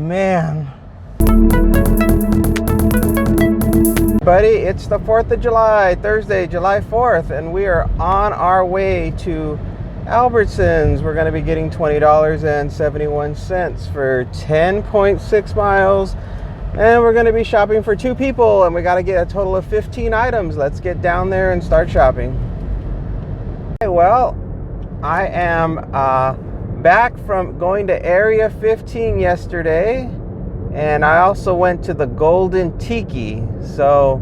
man. Buddy, it's the 4th of July, Thursday, July 4th, and we are on our way to Albertsons. We're going to be getting $20.71 for 10.6 miles, and we're going to be shopping for 2 people, and we got to get a total of 15 items. Let's get down there and start shopping. Okay, well, I am back from going to Area 15 yesterday, and I also went to the Golden Tiki. So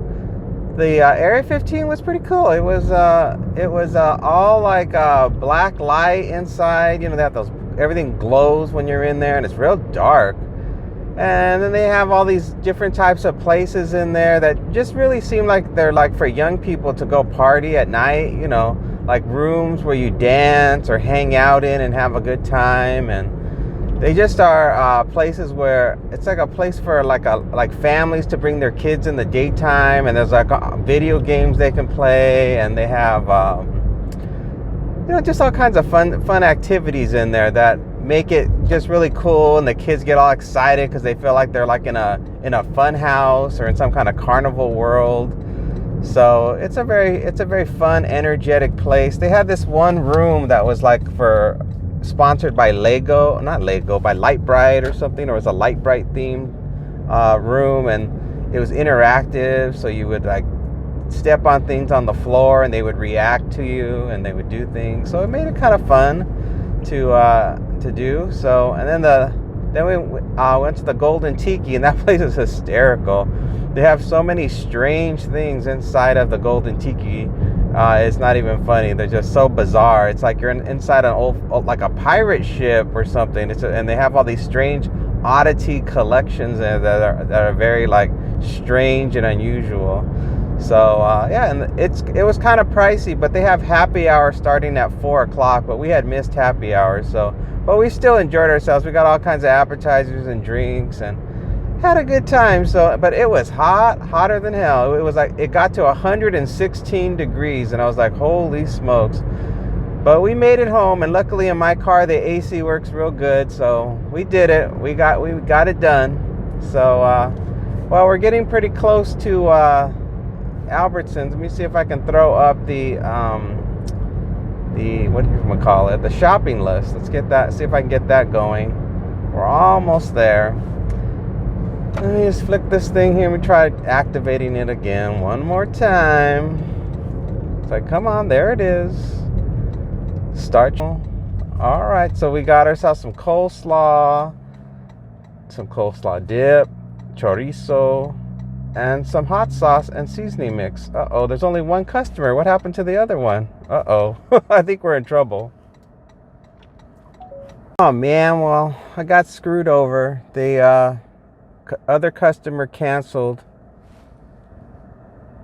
the Area 15 was pretty cool. It was all like black light inside. You know, they have those, everything glows when you're in there, and it's real dark. And then they have all these different types of places in there that just really seem like they're like for young people to go party at night, you know, like rooms where you dance or hang out in and have a good time. And they just are places where it's like a place for like families to bring their kids in the daytime, and there's like video games they can play, and they have you know, just all kinds of fun activities in there that make it just really cool, and the kids get all excited because they feel like they're like in a fun house or in some kind of carnival world. So it's a very fun, energetic place. They had this one room that was like sponsored by by Lite-Brite or something, or it was a Lite-Brite themed room, and it was interactive, so you would like step on things on the floor and they would react to you and they would do things. So it made it kind of fun to do. So, and then we went to the Golden Tiki, and that place is hysterical. They have so many strange things inside of the Golden Tiki. It's not even funny. They're just so bizarre. It's like you're inside an old, like a pirate ship or something. And they have all these strange oddity collections that are very like strange and unusual. So yeah, and it was kind of pricey, but they have happy hour starting at 4 o'clock. But we had missed happy hour, but we still enjoyed ourselves. We got all kinds of appetizers and drinks and had a good time. So, but it was hotter than hell. It was like, it got to 116 degrees, and I was like, holy smokes. But we made it home, and luckily in my car the AC works real good, so we did it. We got it done. So well, we're getting pretty close to Albertsons. Let me see if I can throw up the what do you call it, the shopping list. Let's get that, see if I can get that going. We're almost there. Let me just flick this thing here. We try activating it again one more time. It's like, come on, there it is. Start. All right, so we got ourselves some coleslaw dip, chorizo, and some hot sauce and seasoning mix. Uh-oh, there's only one customer. What happened to the other one? Uh-oh, I think we're in trouble. Oh man, well, I got screwed over. The other customer canceled.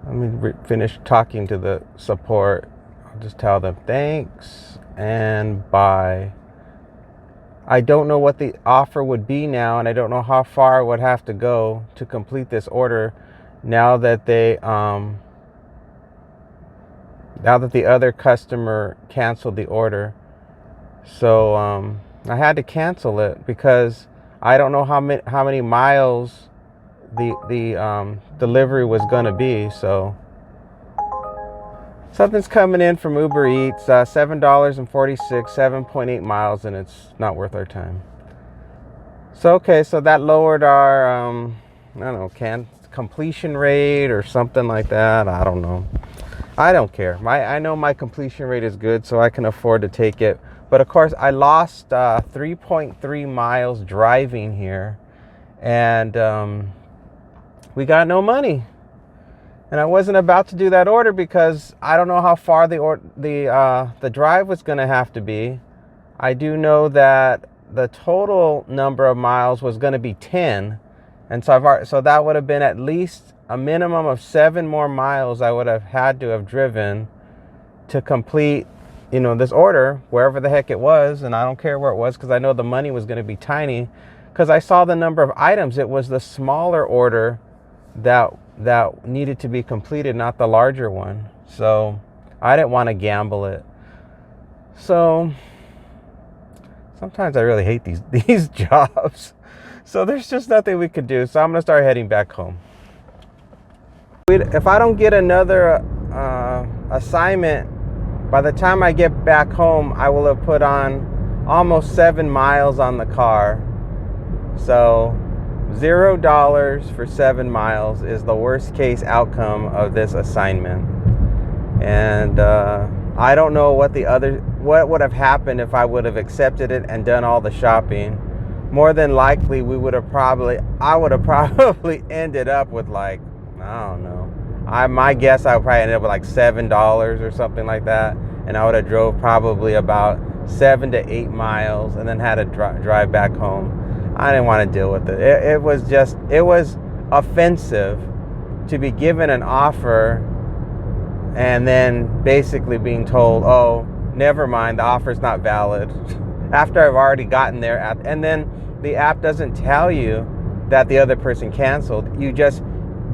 Let me finish talking to the support. I'll just tell them thanks and bye. I don't know what the offer would be now, and I don't know how far I would have to go to complete this order now that the other customer canceled the order. So I had to cancel it because I don't know how many miles the delivery was going to be. So something's coming in from Uber Eats, $7.46, 7.8 miles, and it's not worth our time. So okay, so that lowered our I don't know, completion rate or something like that. I don't know. I don't care. I know my completion rate is good, so I can afford to take it. But of course, I lost 3.3 miles driving here, and we got no money. And I wasn't about to do that order because I don't know how far the drive was going to have to be. I do know that the total number of miles was going to be 10, and so that would have been at least a minimum of 7 more miles I would have had to have driven to complete, you know, this order wherever the heck it was. And I don't care where it was because I know the money was going to be tiny because I saw the number of items. It was the smaller order that needed to be completed, not the larger one. So I didn't want to gamble it. So sometimes I really hate these jobs. So there's just nothing we could do. So I'm going to start heading back home. If I don't get another assignment, by the time I get back home, I will have put on almost 7 miles on the car. So $0 for 7 miles is the worst case outcome of this assignment. And I don't know what would have happened if I would have accepted it and done all the shopping. More than likely, I would have probably ended up with like, I don't know. My guess, I would probably end up with like $7 or something like that. And I would have drove probably about 7 to 8 miles and then had to drive back home. I didn't want to deal with it. It was offensive to be given an offer and then basically being told, oh, never mind, the offer's not valid. After I've already gotten there. And then the app doesn't tell you that the other person canceled. You just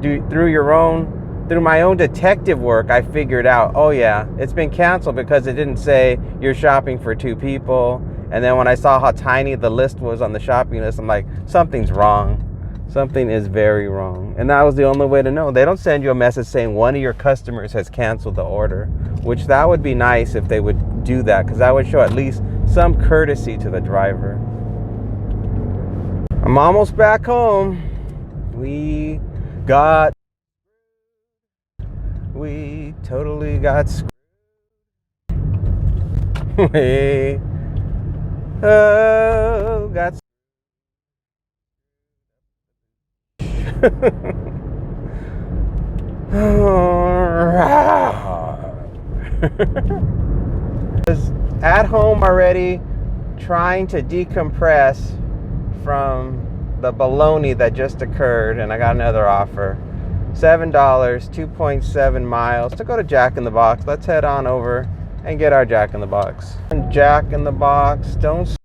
do through my own detective work, I figured out, oh yeah, it's been canceled because it didn't say you're shopping for 2 people. And then when I saw how tiny the list was on the shopping list, I'm like, something's wrong. Something is very wrong. And that was the only way to know. They don't send you a message saying one of your customers has canceled the order, which that would be nice if they would do that, because that would show at least some courtesy to the driver. I'm almost back home. We totally got screwed. We got was at home already, trying to decompress from the baloney that just occurred, and I got another offer. $7, 2.7 miles to go to Jack in the Box. Let's head on over and get our Jack in the Box. Jack in the Box, don't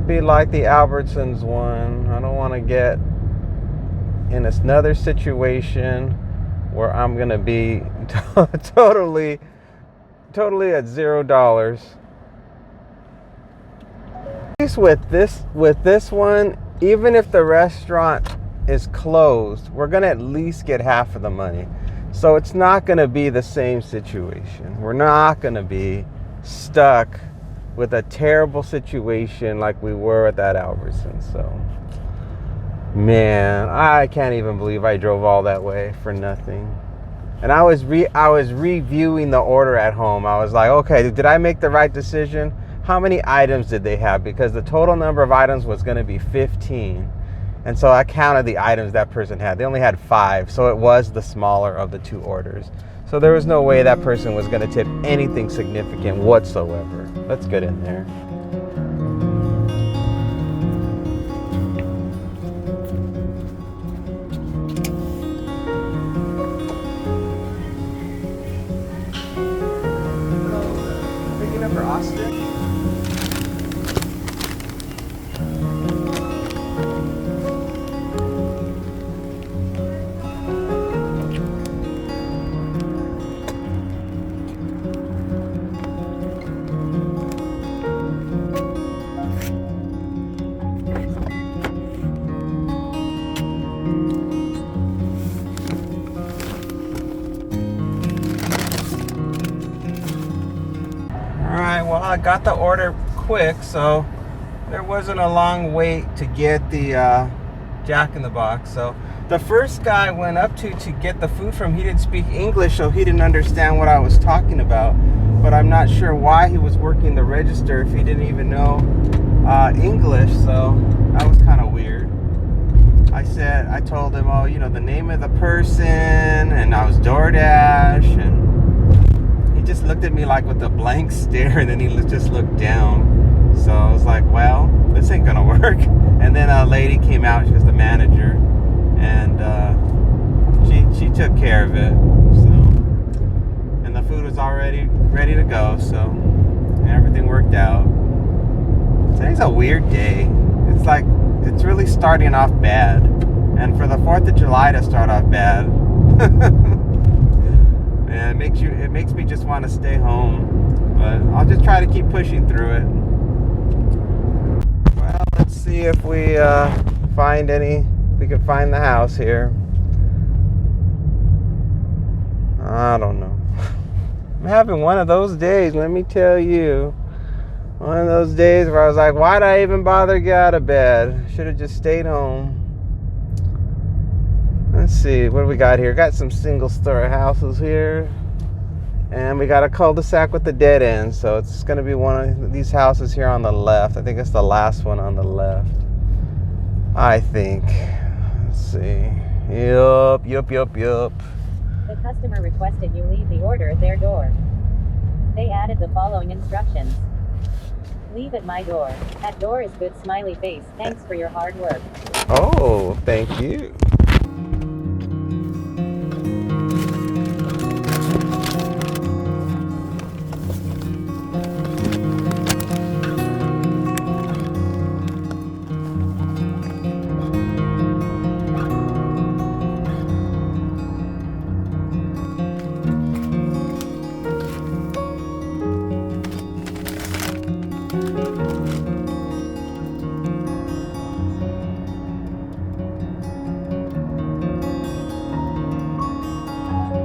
be like the Albertsons one. I don't want to get in another situation where I'm going to be totally at $0. With this one, even if the restaurant is closed, we're going to at least get half of the money. So it's not going to be the same situation. We're not going to be stuck with a terrible situation like we were at that Albertsons. So, man, I can't even believe I drove all that way for nothing. And I was reviewing the order at home. I was like, okay, did I make the right decision? How many items did they have? Because the total number of items was going to be 15. And so I counted the items that person had. They only had 5, so it was the smaller of the 2 orders. So there was no way that person was going to tip anything significant whatsoever. Let's get in there. Hello. Picking up for Austin? Well, I got the order quick, so there wasn't a long wait to get the Jack in the Box. So the first guy I went up to get the food from, he didn't speak English, so he didn't understand what I was talking about. But I'm not sure why he was working the register if he didn't even know English, so that was kind of weird. I told him, oh, you know, the name of the person, and I was DoorDash, and he just looked at me like with a blank stare, and then he just looked down. So I was like, well, this ain't gonna work. And then a lady came out, she was the manager, and she took care of it. So, and the food was already ready to go, so everything worked out. Today's a weird day. It's like, it's really starting off bad. And for the 4th of July to start off bad, and it makes me just want to stay home. But I'll just try to keep pushing through it. Well, let's see. see if we can find the house here. I don't know. I'm having one of those days, let me tell you. One of those days where I was like, why'd I even bother get out of bed? Should have just stayed home. Let's see, what do we got here? Got some single story houses here. And we got a cul-de-sac with the dead end. So it's going to be one of these houses here on the left. I think it's the last one on the left. I think. Let's see. Yup. The customer requested you leave the order at their door. They added the following instructions. Leave at my door. At door is good smiley face. Thanks for your hard work. Oh, thank you.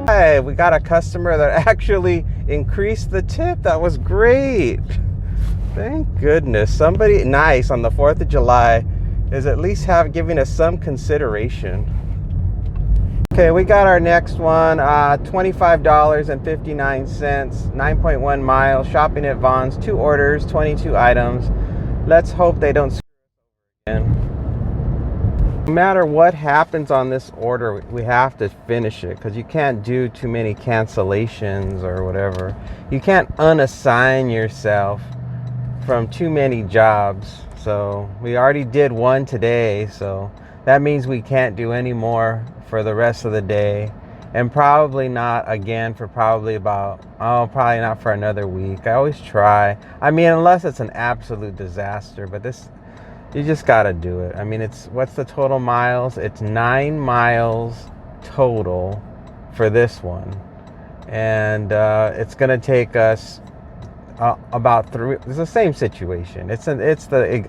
Hey, we got a customer that actually increased the tip. That was great. Thank goodness. Somebody nice on the 4th of July is at least giving us some consideration. Okay, we got our next one, $25.59, 9.1 miles, shopping at Vons, 2 orders, 22 items. Let's hope they don't screw us over again. No matter what happens on this order, we have to finish it because you can't do too many cancellations or whatever. You can't unassign yourself from too many jobs. So we already did one today, so that means we can't do any more for the rest of the day, and probably not again for probably not for another week. I always try. I mean, unless it's an absolute disaster, but this, you just got to do it. I mean, what's the total miles? It's 9 miles total for this one. And it's going to take us about 3. It's the same situation. It's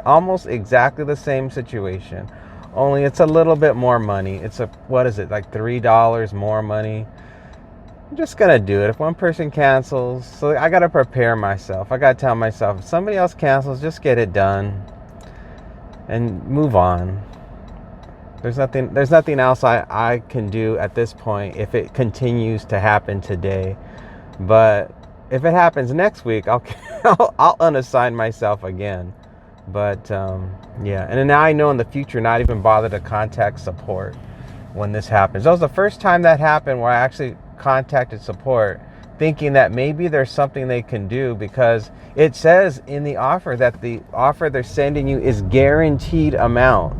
almost exactly the same situation. Only it's a little bit more money. It's what is it, like $3 more money? I'm just going to do it. If one person cancels, so I got to prepare myself. I got to tell myself, if somebody else cancels, just get it done and move on. There's nothing else I can do at this point if it continues to happen today. But if it happens next week, I'll unassign myself again. But yeah, and then now I know in the future not even bother to contact support when this happens. That was the first time that happened where I actually contacted support, thinking that maybe there's something they can do, because it says in the offer that the offer they're sending you is guaranteed amount.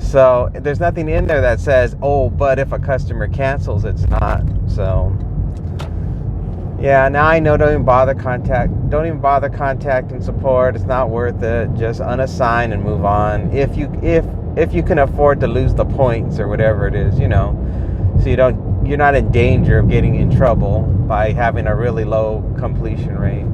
So there's nothing in there that says, oh, but if a customer cancels, it's not. So yeah, now I know don't even bother contacting support. It's not worth it. Just unassign and move on. If you can afford to lose the points or whatever it is, so you're not in danger of getting in trouble by having a really low completion rate.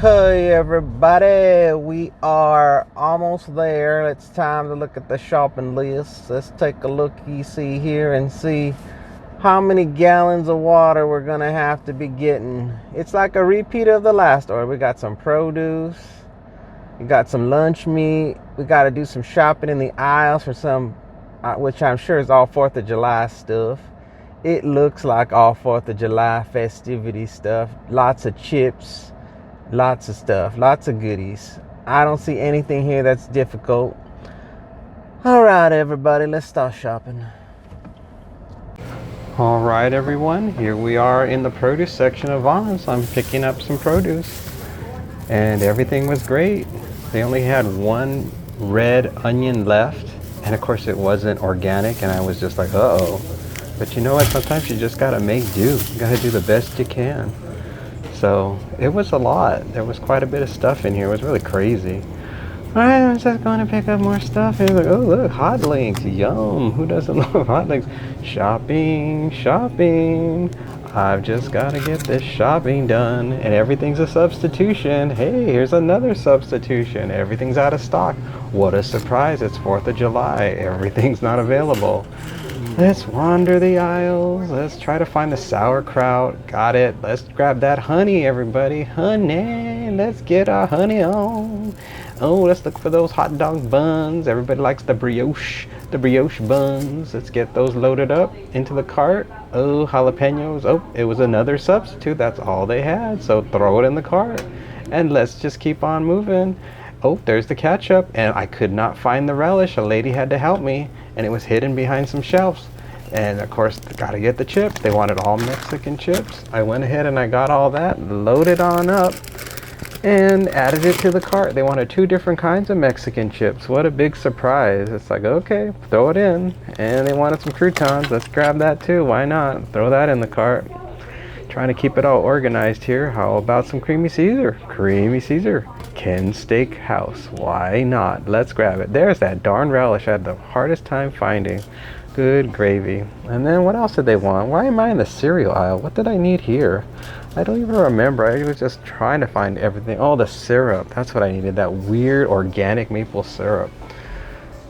Hey everybody, we are almost there. It's time to look at the shopping list. Let's take a look-see here and see how many gallons of water we're gonna have to be getting. It's like a repeat of the last order. We got some produce, we got some lunch meat, we got to do some shopping in the aisles for some which I'm sure is all 4th of July stuff. It looks like all 4th of July festivity stuff. Lots of chips, lots of stuff, lots of goodies. I don't see anything here that's difficult. All right everybody, let's start shopping. All right, everyone, here we are in the produce section of Vons. I'm picking up some produce, and everything was great. They only had one red onion left, and of course it wasn't organic, and I was just like, uh-oh. But you know what? Sometimes you just gotta make do. You gotta do the best you can. So it was a lot. There was quite a bit of stuff in here. It was really crazy. All right, I'm just going to pick up more stuff. And like, oh, look, hot links. Yum. Who doesn't love hot links? Shopping. I've just got to get this shopping done, and everything's a substitution. Hey, here's another substitution. Everything's out of stock. What a surprise, it's 4th of July. Everything's not available. Let's wander the aisles. Let's try to find the sauerkraut. Got it. Let's grab that honey, everybody. Honey, let's get our honey on. Oh, let's look for those hot dog buns. Everybody likes the brioche buns. Let's get those loaded up into the cart. Oh, jalapenos. Oh, it was another substitute. That's all they had. So throw it in the cart and let's just keep on moving. Oh, there's the ketchup, and I could not find the relish. A lady had to help me, and it was hidden behind some shelves. And of course, gotta get the chips. They wanted all Mexican chips. I went ahead and I got all that, loaded on up, and added it to the cart. They wanted 2 different kinds of Mexican chips. What a big surprise. It's like, okay, throw it in. And they wanted some croutons. Let's grab that too. Why not? Throw that in the cart. Trying to keep it all organized here. How about some creamy Caesar? Creamy Caesar. Ken's Steakhouse. Why not? Let's grab it. There's that darn relish I had the hardest time finding. Good gravy. And then what else did they want? Why am I in the cereal aisle? What did I need here? I don't even remember. I was just trying to find everything. Oh, the syrup. That's what I needed. That weird organic maple syrup.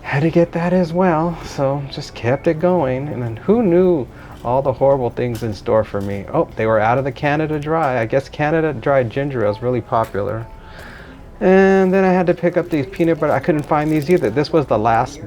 Had to get that as well. So just kept it going. And then who knew all the horrible things in store for me? Oh, they were out of the Canada Dry. I guess Canada Dry ginger ale is really popular. And then I had to pick up these peanut butter. I couldn't find these either. This was the last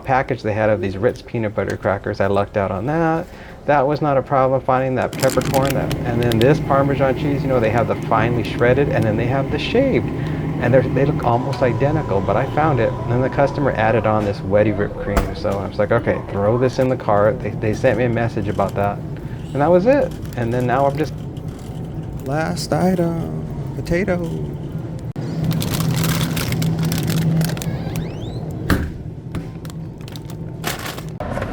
package they had of these Ritz peanut butter crackers. I lucked out on that. That was not a problem finding that peppercorn. And then this Parmesan cheese, you know, they have the finely shredded and then they have the shaved. And they look almost identical, but I found it. And then the customer added on this wetty whipped cream. So I was like, okay, throw this in the cart. They sent me a message about that. And that was it. And then now I'm just... Last item, potato.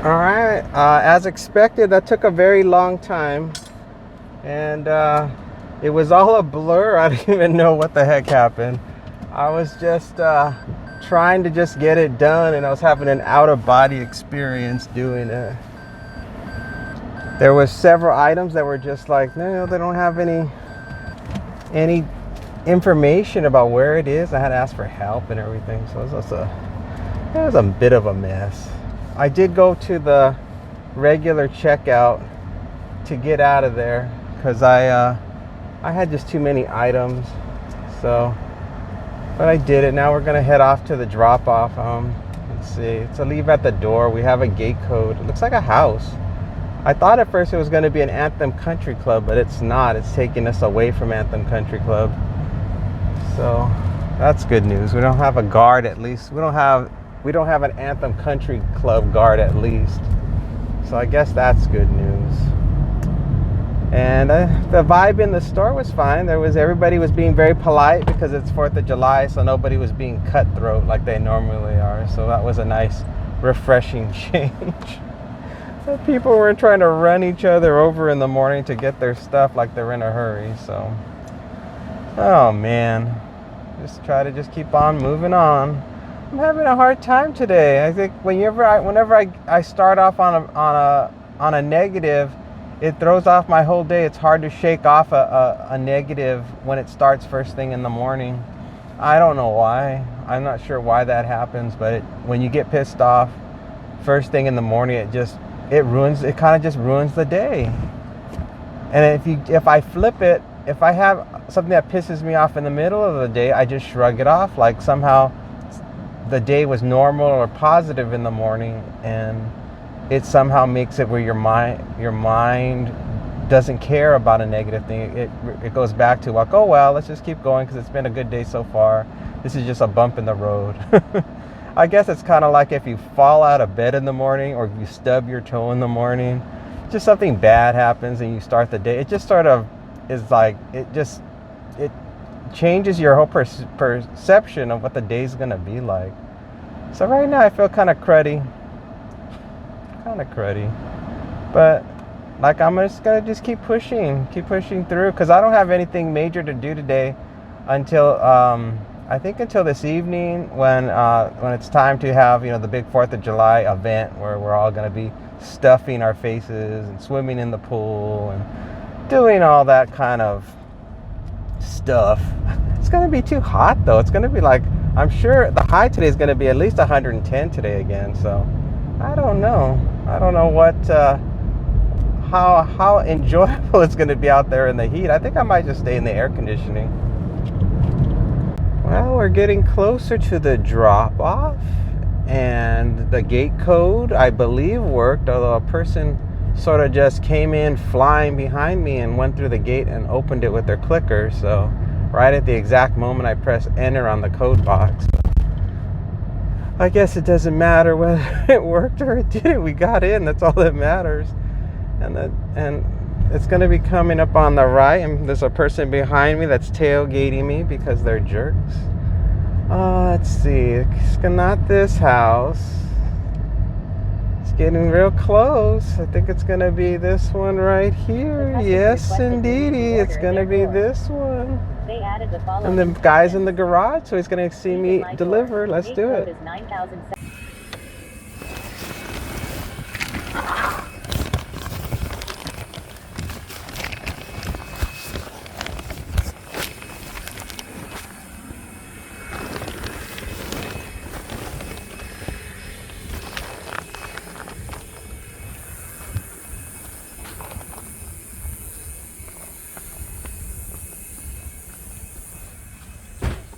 All right, as expected, that took a very long time, and it was all a blur. I didn't even know what the heck happened. I was just trying to just get it done, and I was having an out-of-body experience doing it. There was several items that were just like, no, they don't have any information about where it is. I had to ask for help and everything, so it was a bit of a mess. I did go to the regular checkout to get out of there because I had just too many items. So, but I did it. Now we're gonna head off to the drop-off. Let's see. It's a leave at the door. We have a gate code. It looks like a house. I thought at first it was gonna be an Anthem Country Club, but it's not. It's taking us away from Anthem Country Club. So that's good news. We don't have a guard, at least. We don't have an Anthem Country Club guard, at least. So I guess that's good news. And the vibe in the store was fine. Everybody was being very polite because it's 4th of July, so nobody was being cutthroat like they normally are. So that was a nice, refreshing change. So people weren't trying to run each other over in the morning to get their stuff like they're in a hurry. So, oh man, just try to just keep on moving on. I'm having a hard time today. I think whenever I start off on a negative, it throws off my whole day. It's hard to shake off a negative when it starts first thing in the morning. I don't know why. I'm not sure why that happens, but when you get pissed off first thing in the morning, it kind of just ruins the day. And if I flip it, if I have something that pisses me off in the middle of the day, I just shrug it off like somehow the day was normal or positive in the morning, and it somehow makes it where your mind doesn't care about a negative thing. It goes back to like, oh well, let's just keep going because it's been a good day so far. This is just a bump in the road. I guess it's kind of like if you fall out of bed in the morning or if you stub your toe in the morning, just something bad happens and you start the day. It just sort of is like it changes your whole perception of what the day's gonna be like. So right now I feel kind of cruddy, but like I'm just gonna keep pushing through because I don't have anything major to do today until I think until this evening when it's time to have the big 4th of July event where we're all gonna be stuffing our faces and swimming in the pool, and doing all that kind of stuff. It's going to be too hot though. It's going to be like, I'm sure the high today is going to be at least 110 today again. So I don't know what how enjoyable it's going to be out there in the heat. I think I might just stay in the air conditioning. Well, we're getting closer to the drop off, and the gate code I believe worked, although a person sort of just came in flying behind me and went through the gate and opened it with their clicker. So right at the exact moment I pressed enter on the code box. I guess it doesn't matter whether it worked or it didn't. We got in. That's all that matters. And it's going to be coming up on the right, and there's a person behind me that's tailgating me because they're jerks. Let's see. It's not this house. It's getting real close. I think it's going to be this one right here. Yes, indeedy. It's going to be this one. They added the following. And the guy's in the garage, so he's going to see me deliver. Let's do it.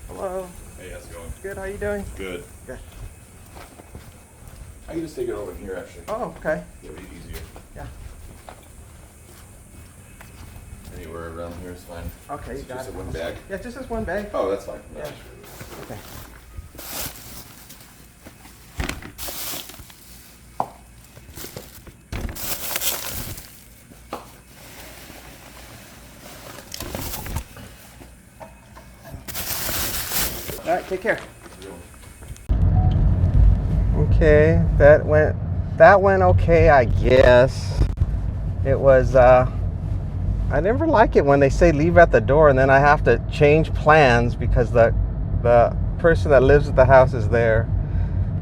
Hello. Hey, how's it going? Good, how you doing? Good. Good. I can just take it over here, actually. Oh, okay. It'll be easier. Yeah. Anywhere around here is fine. Okay, you It's got just it. a one bag. Yeah, just this one bag. Oh, that's fine. Yeah. Okay. All right, take care. Okay, that went okay, I guess. It was I never like it when they say leave at the door and then I have to change plans because the person that lives at the house is there.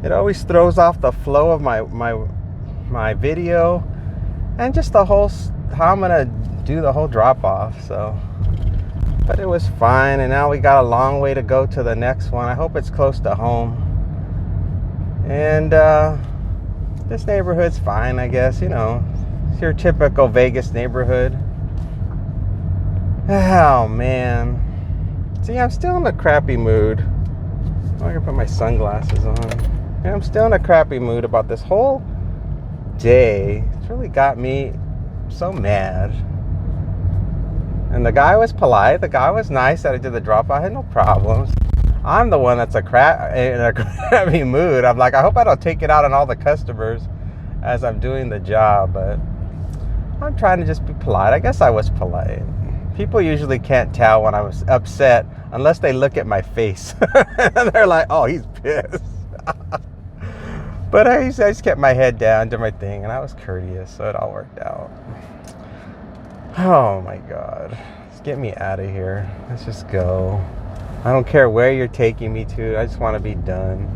It always throws off the flow of my video and just the whole how I'm gonna do the whole drop off. So, but it was fine, and now we got a long way to go to the next one. I hope it's close to home. And this neighborhood's fine, I guess. You know, it's your typical Vegas neighborhood. Oh man, see, I'm still in a crappy mood. I'm gonna put my sunglasses on. Yeah, I'm still in a crappy mood about this whole day. It's really got me so mad. And the guy was polite. The guy was nice that I did the drop. I had no problems. I'm the one that's in a crappy mood. I'm like, I hope I don't take it out on all the customers as I'm doing the job. But I'm trying to just be polite. I guess I was polite. People usually can't tell when I was upset unless they look at my face. And they're like, oh, he's pissed. But I just kept my head down, did my thing, and I was courteous, so it all worked out. Oh my God. Just get me out of here. Let's just go. I don't care where you're taking me to. I just want to be done.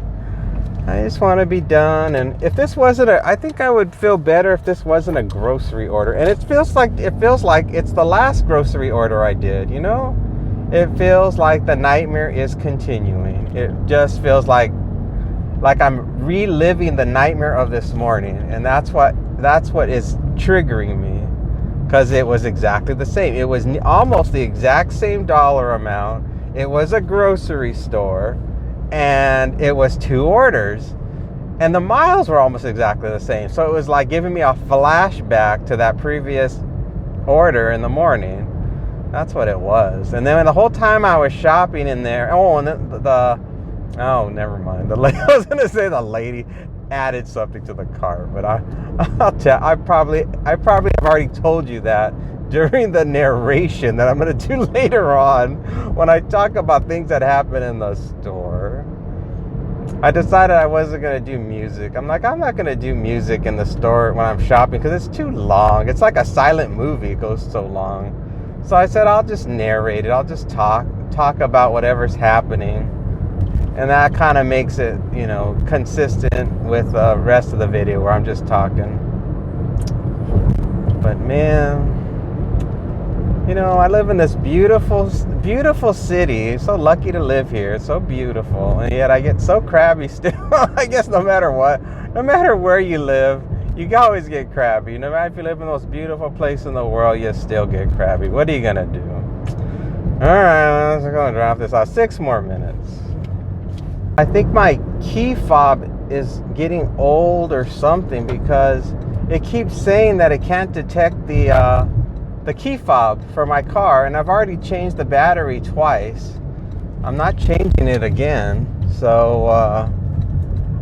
I just want to be done. And if this wasn't I think I would feel better if this wasn't a grocery order. And it feels like it's the last grocery order I did, you know? It feels like the nightmare is continuing. It just feels like I'm reliving the nightmare of this morning. And that's what is triggering me. Because it was exactly the same. It was almost the exact same dollar amount. It was a grocery store. And it was 2 orders. And the miles were almost exactly the same. So it was like giving me a flashback to that previous order in the morning. That's what it was. And then the whole time I was shopping in there. Oh, and oh, never mind. I was going to say the lady added something to the cart, but I'll tell. I probably have already told you that during the narration that I'm going to do later on when I talk about things that happen in the store. I decided I wasn't going to do music. I'm like, I'm not going to do music in the store when I'm shopping because it's too long. It's like a silent movie. It goes so long. So I said, I'll just narrate it. I'll just talk about whatever's happening. And that kind of makes it, you know, consistent with the rest of the video where I'm just talking. But man, You know, I live in this beautiful, beautiful city. So lucky to live here. It's so beautiful. And yet I get so crabby still. I guess no matter what, no matter where you live, you always get crabby. No matter if you live in the most beautiful place in the world, you still get crabby. What are you going to do? All right, I'm going to drop this off. 6 more minutes. I think my key fob is getting old or something because it keeps saying that it can't detect the key fob for my car, and I've already changed the battery twice. I'm not changing it again. So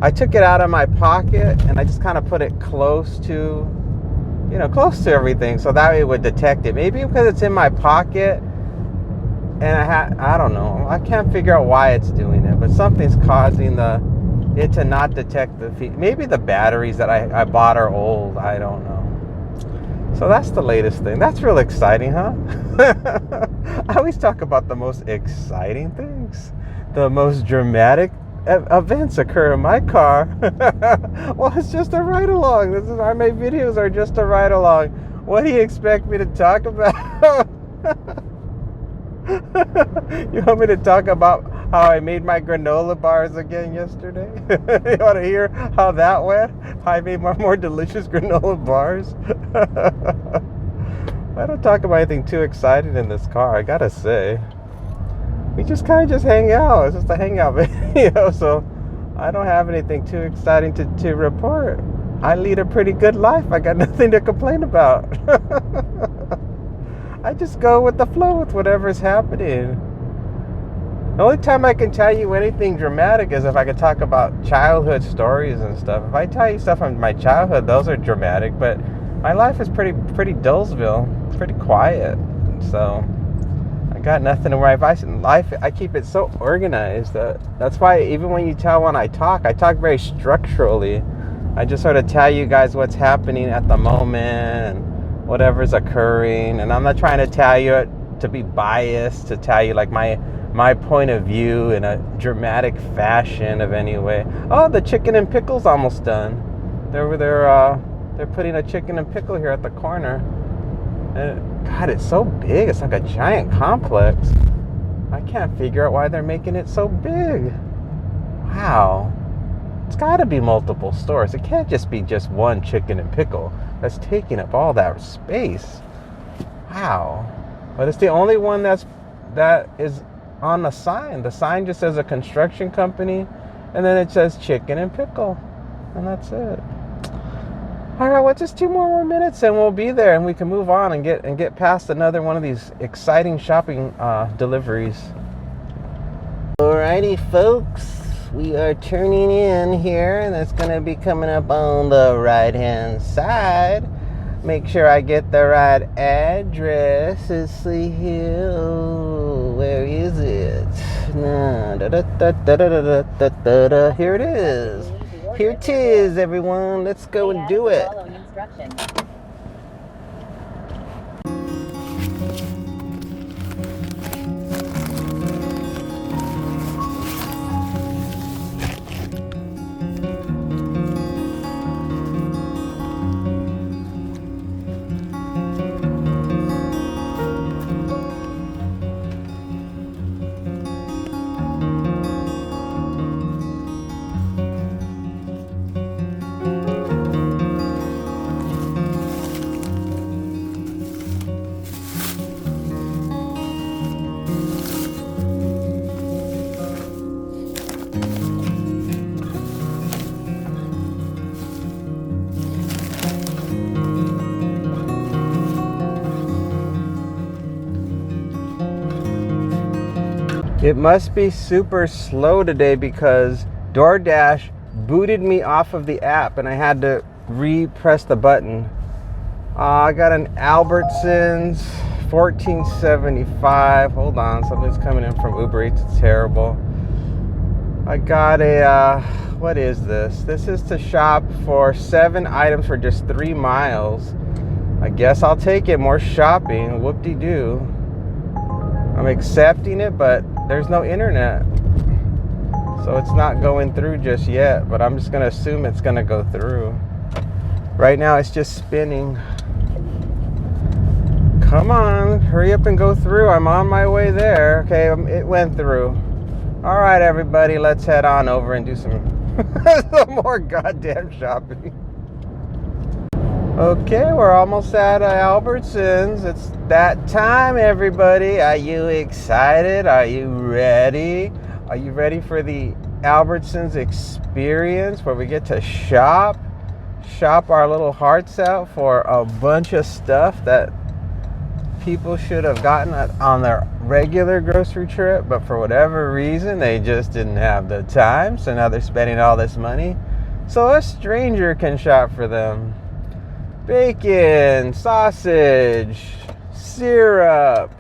I took it out of my pocket and I just kind of put it close to, you know, close to everything so that way it would detect it. Maybe because it's in my pocket and I don't know. I can't figure out why it's doing it, but something's causing it to not detect the feed. Maybe the batteries that I bought are old. I don't know. So that's the latest thing. That's real exciting, huh? I always talk about the most exciting things. The most dramatic events occur in my car. Well, it's just a ride along. My videos are just a ride along. What do you expect me to talk about? You want me to talk about how I made my granola bars again yesterday? You want to hear how that went? How I made my more delicious granola bars? I don't talk about anything too exciting in this car, I gotta say. We just kind of just hang out. It's just a hangout video, so I don't have anything too exciting to report. I lead a pretty good life. I got nothing to complain about. I just go with the flow with whatever's happening. The only time I can tell you anything dramatic is if I could talk about childhood stories and stuff. If I tell you stuff from my childhood, those are dramatic, but my life is pretty dullsville, pretty quiet. So I got nothing to worry about. Life, I keep it so organized that's why even when I talk very structurally. I just sort of tell you guys what's happening at the moment and whatever's occurring, and I'm not trying to tell you it to be biased, to tell you like my point of view in a dramatic fashion of any way. Oh, the chicken and pickle's almost done. They're putting a chicken and pickle here at the corner. And God, it's so big. It's like a giant complex. I can't figure out why they're making it so big. Wow. It's got to be multiple stores. It can't just be just one chicken and pickle that's taking up all that space. Wow. But it's the only one that is on the sign. The sign just says a construction company, and then it says chicken and pickle, and that's it. All right, well, just 2 more minutes and we'll be there, and we can move on and get past another one of these exciting shopping deliveries. Alrighty, folks. We are turning in here, and it's going to be coming up on the right-hand side. Make sure I get the right address. Let's see here. Oh, where is it? Here it is. Here it is, everyone. Let's go and do it. It must be super slow today because DoorDash booted me off of the app and I had to re-press the button. I got an Albertsons 1475. Hold on, something's coming in from Uber Eats. It's terrible. I got a, what is this? This is to shop for 7 items for just 3 miles. I guess I'll take it. More shopping. Whoop-de-doo. I'm accepting it, but there's no internet. So it's not going through just yet, but I'm just going to assume it's going to go through. Right now it's just spinning. Come on, hurry up and go through. I'm on my way there. Okay, it went through. All right, everybody, let's head on over and do some more goddamn shopping. Okay, we're almost at Albertsons. It's that time, everybody. Are you excited? Are you ready? Are you ready for the Albertsons experience where we get to shop our little hearts out for a bunch of stuff that people should have gotten on their regular grocery trip, but for whatever reason they just didn't have the time, so now they're spending all this money so a stranger can shop for them. Bacon, sausage, syrup.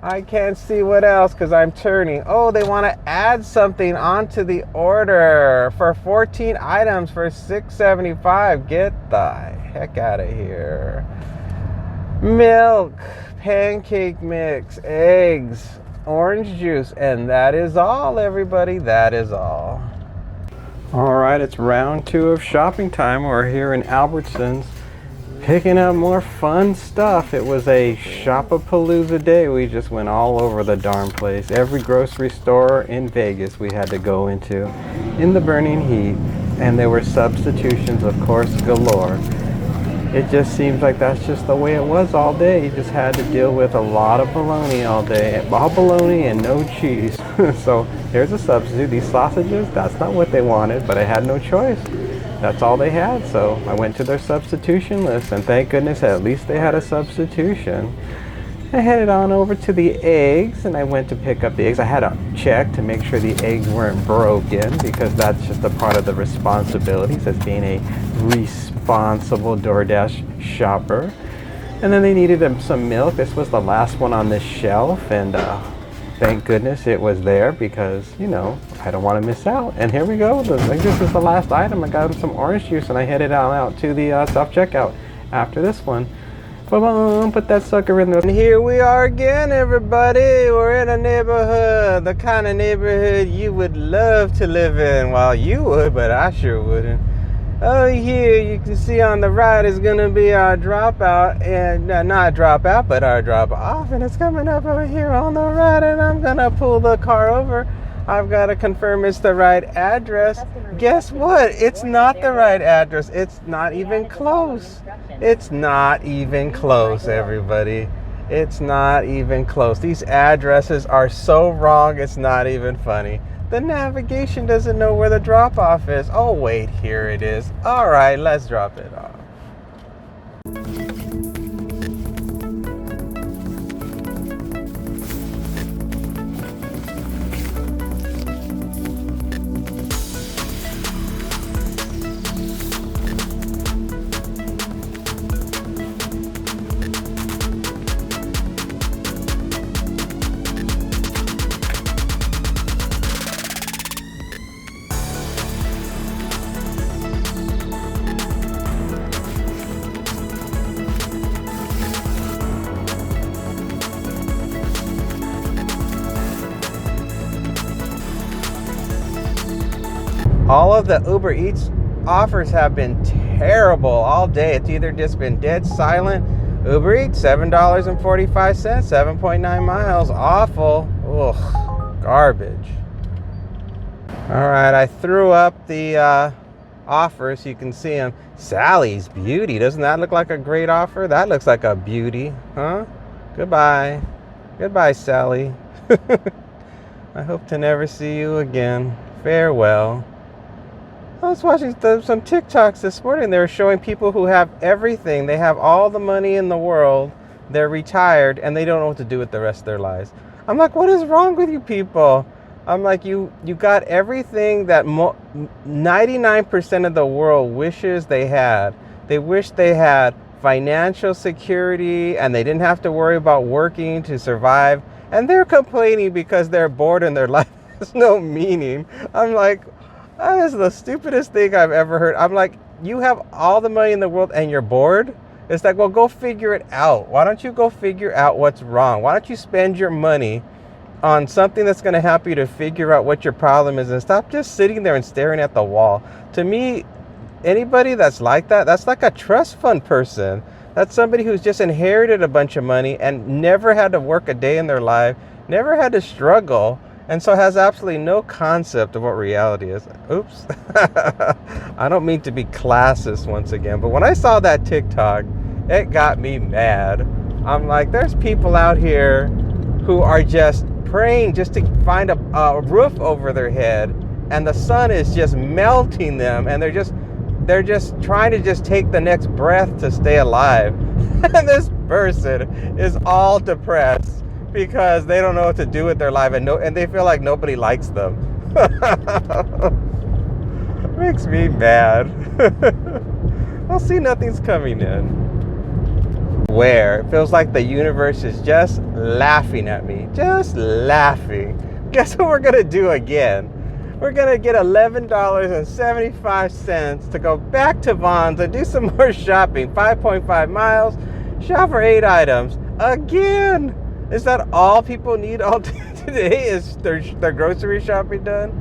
I can't see what else because I'm turning. Oh, they want to add something onto the order for 14 items for $6.75. Get the heck out of here. Milk, pancake mix, eggs, orange juice, and that is all, everybody. That is all. All right, it's round 2 of shopping time. We're here in Albertsons picking up more fun stuff. It was a shop-a-palooza day. We just went all over the darn place. Every grocery store in Vegas we had to go into in the burning heat, and there were substitutions, of course, galore. It just seems like that's just the way it was all day. You just had to deal with a lot of bologna all day. All bologna and no cheese. So here's a substitute. These sausages, that's not what they wanted, but I had no choice. That's all they had. So I went to their substitution list, and thank goodness at least they had a substitution. I headed on over to the eggs, and I went to pick up the eggs. I had to check to make sure the eggs weren't broken, because that's just a part of the responsibilities as being a responsible DoorDash shopper. And then they needed some milk. This was the last one on this shelf, and thank goodness it was there, because, you know, I don't want to miss out. And here we go. I think this is the last item. I got some orange juice, and I headed out to the self-checkout after this one. Boom, put that sucker in there. And here we are again, everybody. We're in a neighborhood, the kind of neighborhood you would love to live in. Well, you would, but I sure wouldn't. Oh, here you can see on the right is going to be our dropout, and not dropout, but our drop off, and it's coming up over here on the right, and I'm going to pull the car over. I've got to confirm it's the right address. Guess what? It's not the right address. It's not even close. It's not even close, everybody. It's not even close. These addresses are so wrong, it's not even funny. The navigation doesn't know where the drop-off is. Oh, wait, here it is. All right, let's drop it off. All of the Uber Eats offers have been terrible all day. It's either just been dead silent. Uber Eats, $7.45, 7.9 miles. Awful. Ugh, garbage. All right, I threw up the offers so you can see them. Sally's Beauty. Doesn't that look like a great offer? That looks like a beauty, huh? Goodbye. Goodbye, Sally. I hope to never see you again. Farewell. I was watching some TikToks this morning. They were showing people who have everything. They have all the money in the world. They're retired, and they don't know what to do with the rest of their lives. I'm like, what is wrong with you people? I'm like, you got everything that 99% of the world wishes they had. They wish they had financial security, and they didn't have to worry about working to survive. And they're complaining because they're bored and their life has no meaning. I'm like, that is the stupidest thing I've ever heard. I'm like, you have all the money in the world and you're bored? It's like, well, go figure it out. Why don't you go figure out what's wrong? Why don't you spend your money on something that's going to help you to figure out what your problem is, and stop just sitting there and staring at the wall. To me, anybody that's like that, that's like a trust fund person. That's somebody who's just inherited a bunch of money and never had to work a day in their life, never had to struggle, and so has absolutely no concept of what reality is. Oops. I don't mean to be classist once again, but when I saw that TikTok, it got me mad. I'm like, there's people out here who are just praying just to find a roof over their head, and the sun is just melting them, and they're just trying to just take the next breath to stay alive. And this person is all depressed because they don't know what to do with their life, and they feel like nobody likes them. Makes me mad. I'll see nothing's coming in. Where it feels like the universe is just laughing at me, just laughing. Guess what we're gonna do again? We're gonna get $11.75 to go back to Vons and do some more shopping. 5.5 miles, shop for 8 items again. Is that all people need all day today? Is their grocery shopping done?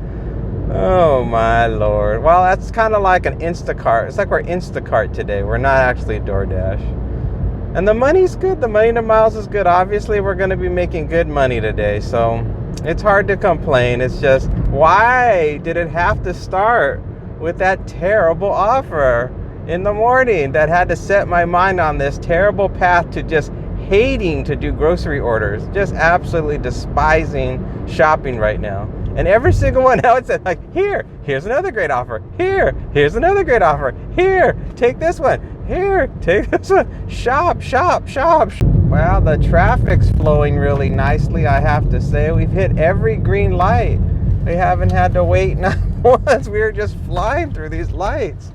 Oh my Lord. Well, that's kind of like an Instacart. It's like we're Instacart today. We're not actually DoorDash. And the money's good. The money to miles is good. Obviously, we're going to be making good money today. So it's hard to complain. It's just, why did it have to start with that terrible offer in the morning that had to set my mind on this terrible path to just hating to do grocery orders, just absolutely despising shopping right now. And every single one now it said, like, here's another great offer. Here's another great offer. Here, take this one. Here, take this one. Shop. Well, the traffic's flowing really nicely, I have to say. We've hit every green light. We haven't had to wait not once. We were just flying through these lights.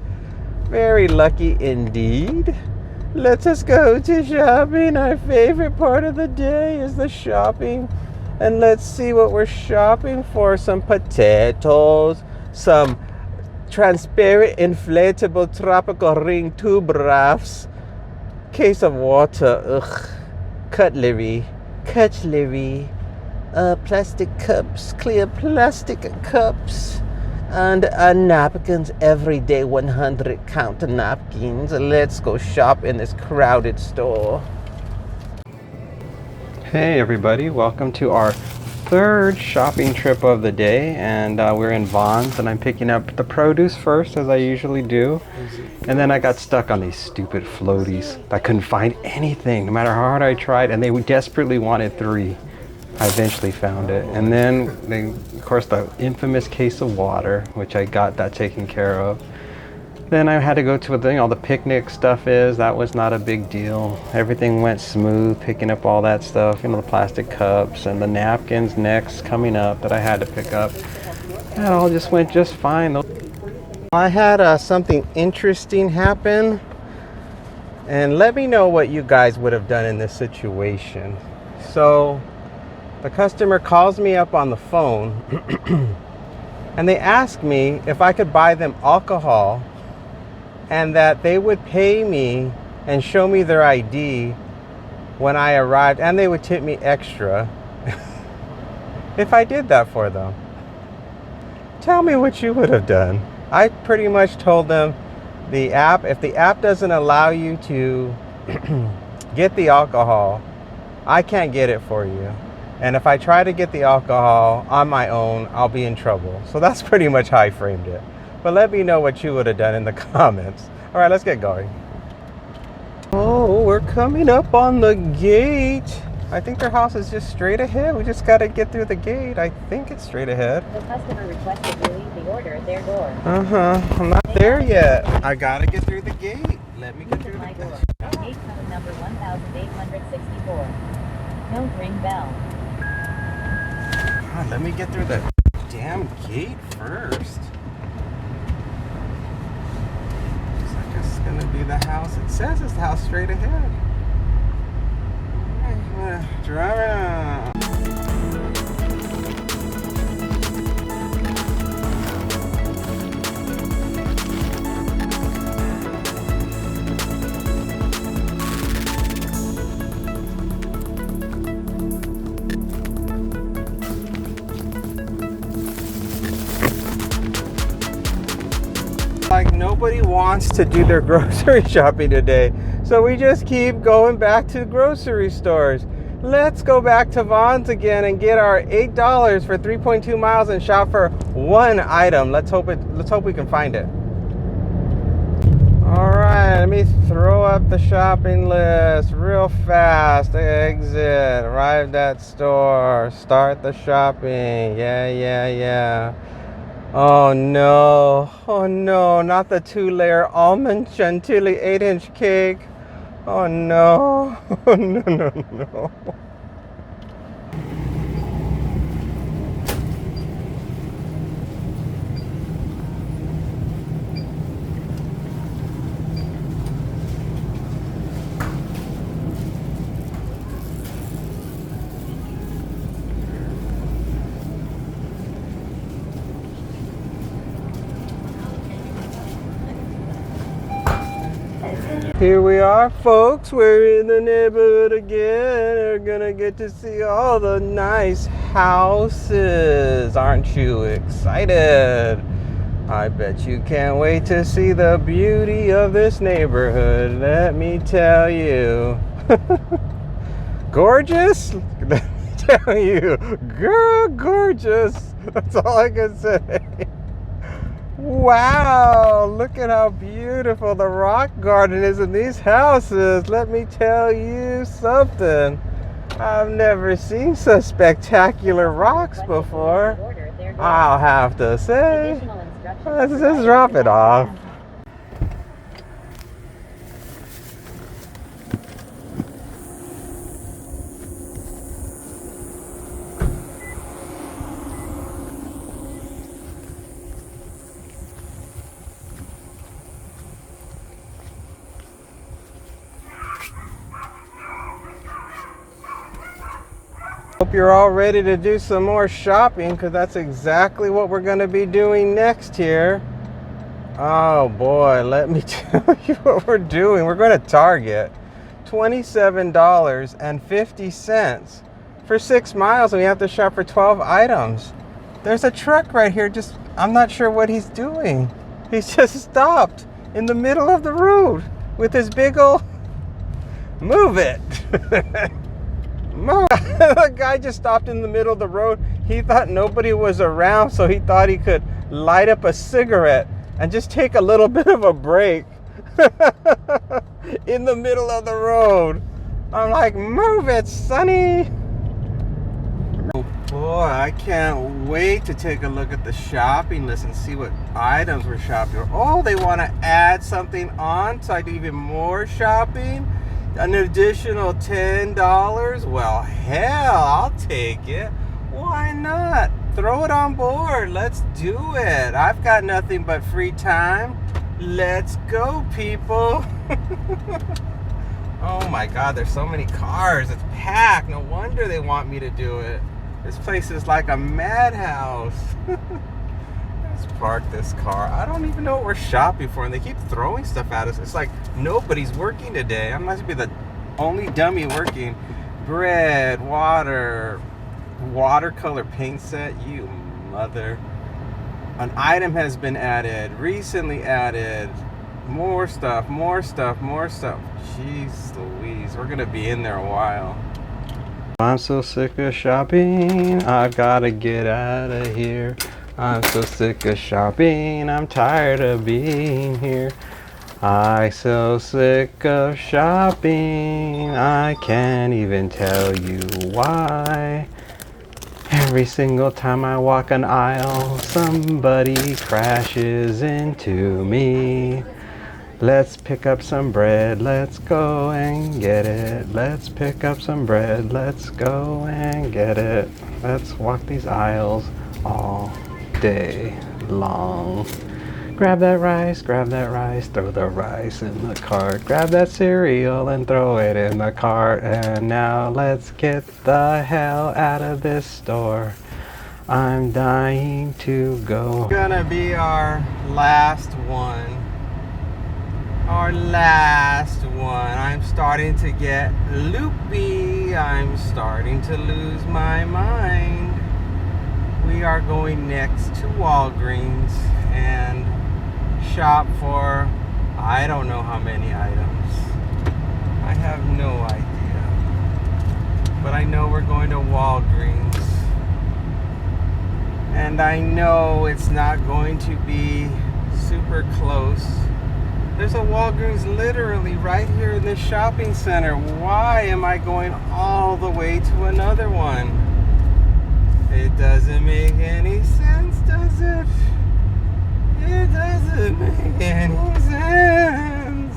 Very lucky indeed. Let us go to shopping. Our favorite part of the day is the shopping. And let's see what we're shopping for. Some potatoes, some transparent inflatable tropical ring tube rafts, case of water, cutlery, plastic cups, clear plastic cups, and napkins, everyday 100 count napkins. Let's go shop in this crowded store. Hey everybody, welcome to our third shopping trip of the day, and we're in Vons, and I'm picking up the produce first, as I usually do, and then I got stuck on these stupid floaties. I couldn't find anything, no matter how hard I tried, and they desperately wanted 3. I eventually found it, and then of course the infamous case of water, which I got that taken care of. Then I had to go to where all the picnic stuff is. That was not a big deal. Everything went smooth, picking up all that stuff, the plastic cups and the napkins next coming up that I had to pick up. That all just went just fine. I had something interesting happen, and let me know what you guys would have done in this situation. So the customer calls me up on the phone and they ask me if I could buy them alcohol, and that they would pay me and show me their ID when I arrived, and they would tip me extra if I did that for them. Tell me what you would have done. I pretty much told them if the app doesn't allow you to get the alcohol, I can't get it for you. And if I try to get the alcohol on my own, I'll be in trouble. So that's pretty much how I framed it. But let me know what you would have done in the comments. All right, let's get going. Oh, we're coming up on the gate. I think their house is just straight ahead. We just got to get through the gate. I think it's straight ahead. The customer requested you leave the order at their door. I'm not there yet. I got to get through the gate. Let me get through the My door. gate. Gate code number 1864. Don't ring bell. Let me get through the damn gate first. It's gonna be the house. It says it's the house straight ahead. Drive around. Like nobody wants to do their grocery shopping today. So we just keep going back to grocery stores. Let's go back to Vaughn's again and get our $8 for 3.2 miles and shop for one item. Let's hope we can find it. All right, let me throw up the shopping list real fast. Exit, arrived at store, start the shopping. Yeah. Oh no, not the 2-layer almond chantilly 8-inch cake. Oh no, no. Here we are, folks. We're in the neighborhood again. We're gonna get to see all the nice houses. Aren't you excited? I bet you can't wait to see the beauty of this neighborhood. Let me tell you. Gorgeous? Let me tell you. Girl, gorgeous. That's all I can say. Wow, look at how beautiful the rock garden is in these houses. Let me tell you something. I've never seen such spectacular rocks before. I'll have to say. Let's just drop it off. Hope you're all ready to do some more shopping, because that's exactly what we're going to be doing next here. Oh boy, let me tell you what we're doing. We're going to Target. $27.50 for 6 miles, and we have to shop for 12 items. There's a truck right here. I'm not sure what he's doing. He's just stopped in the middle of the road with his big old... Move it. The guy just stopped in the middle of the road. He thought nobody was around, so he thought he could light up a cigarette and just take a little bit of a break in the middle of the road. I'm like, move it, sonny. Oh boy, I can't wait to take a look at the shopping list and see what items we're shopping. Oh, they want to add something on so I do even more shopping. An additional $10? Well, hell, I'll take it. Why not? Throw it on board. Let's do it. I've got nothing but free time. Let's go, people. Oh my God, there's so many cars. It's packed. No wonder they want me to do it. This place is like a madhouse. Let's park this car. I don't even know what we're shopping for, and they keep throwing stuff at us. It's like nobody's working today. I must be the only dummy working. Bread, water, watercolor paint set. You mother. An item has been added, recently added. More stuff. Jeez Louise, we're gonna be in there a while. I'm so sick of shopping. I've gotta get out of here. I'm so sick of shopping, I'm tired of being here. I'm so sick of shopping, I can't even tell you why. Every single time I walk an aisle, somebody crashes into me. Let's pick up some bread, let's go and get it. Let's pick up some bread, let's go and get it. Let's walk these aisles all day long. Grab that rice, throw the rice in the cart. Grab that cereal and throw it in the cart. And now let's get the hell out of this store. I'm dying to go. Gonna be our last one. I'm starting to get loopy. I'm starting to lose my mind. We are going next to Walgreens and shop for I don't know how many items. have no idea. But I know we're going to Walgreens. And I know it's not going to be super close. There's a Walgreens literally right here in this shopping center. Why am I going all the way to another one? It doesn't make any sense, does it? It doesn't make any sense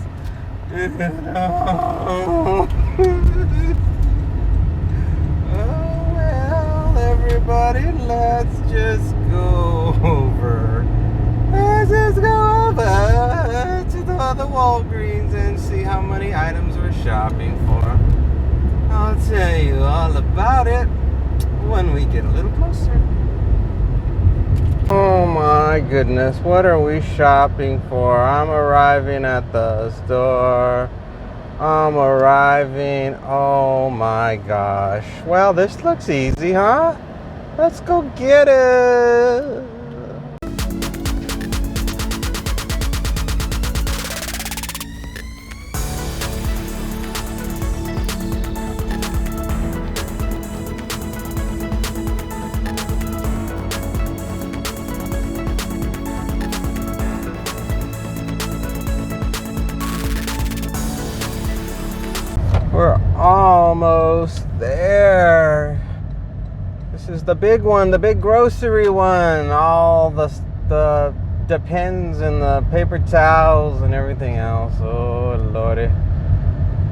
at all. Oh well, everybody, let's just go over. Let's just go over to the other Walgreens and see how many items we're shopping for. I'll tell you all about it when we get a little closer. Oh my goodness, what are we shopping for? I'm arriving at the store. I'm arriving. Oh my gosh. Well, this looks easy, huh? Let's go get it. We're almost there. This is the big one, the big grocery one. All the pens and the paper towels and everything else. Oh, Lordy.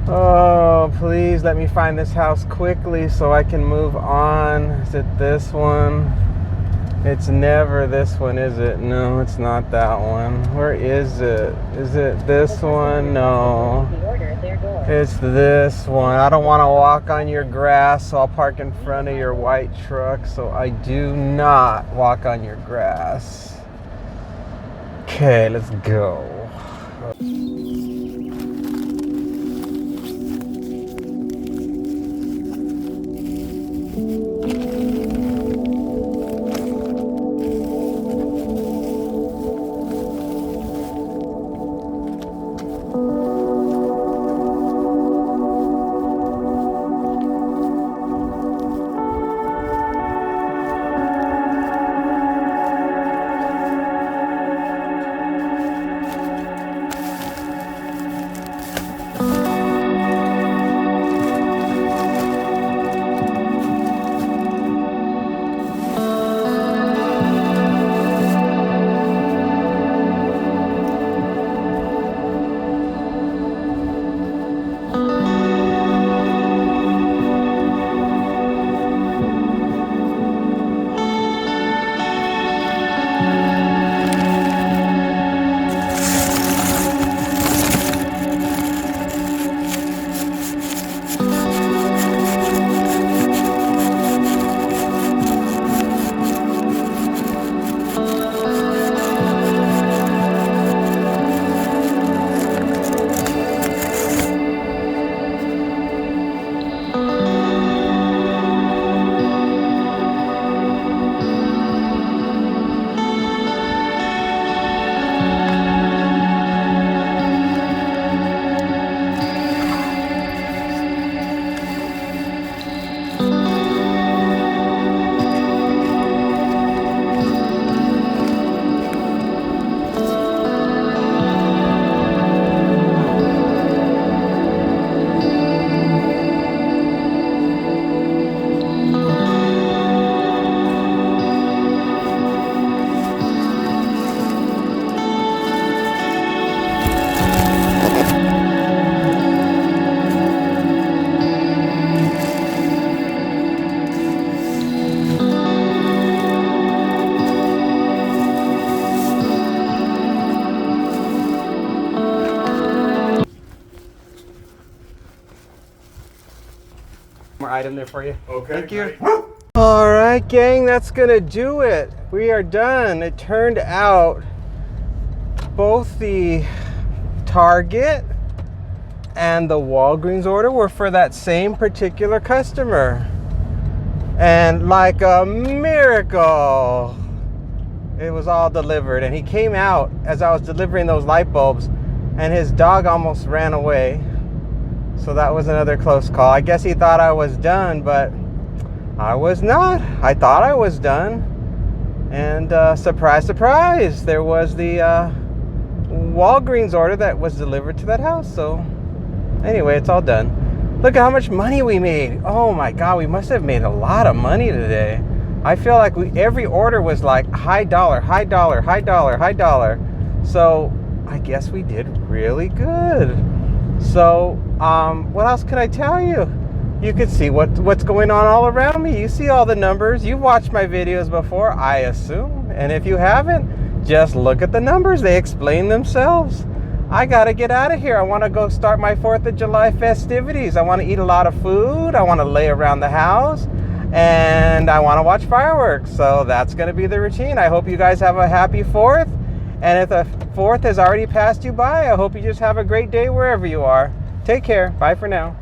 Oh, please let me find this house quickly so I can move on. Is it this one? It's never this one, is it? No, it's not that one. Where is it? Is it this one? No. It's this one. I don't want to walk on your grass, so I'll park in front of your white truck. So I do not walk on your grass. Okay, let's go. More item there for you. Okay. Thank you. Great. All right, gang, that's gonna do it. We are done. It turned out both the Target and the Walgreens order were for that same particular customer. And like a miracle, it was all delivered. And he came out as I was delivering those light bulbs, and his dog almost ran away. So that was another close call. I guess he thought I was done, but I was not. I thought I was done. And surprise, surprise, there was the Walgreens order that was delivered to that house. So anyway, it's all done. Look at how much money we made. Oh my God, we must have made a lot of money today. I feel like every order was like high dollar, high dollar, high dollar, high dollar. So I guess we did really good. So what else can I tell you? You can see what's going on all around me. You see all the numbers. You've watched my videos before, I assume. And if you haven't, just look at the numbers. They explain themselves. I gotta get out of here. I want to go start my 4th of July festivities. I want to eat a lot of food. I want to lay around the house. And I want to watch fireworks. So that's going to be the routine. I hope you guys have a happy 4th. And if the 4th has already passed you by, I hope you just have a great day wherever you are. Take care. Bye for now.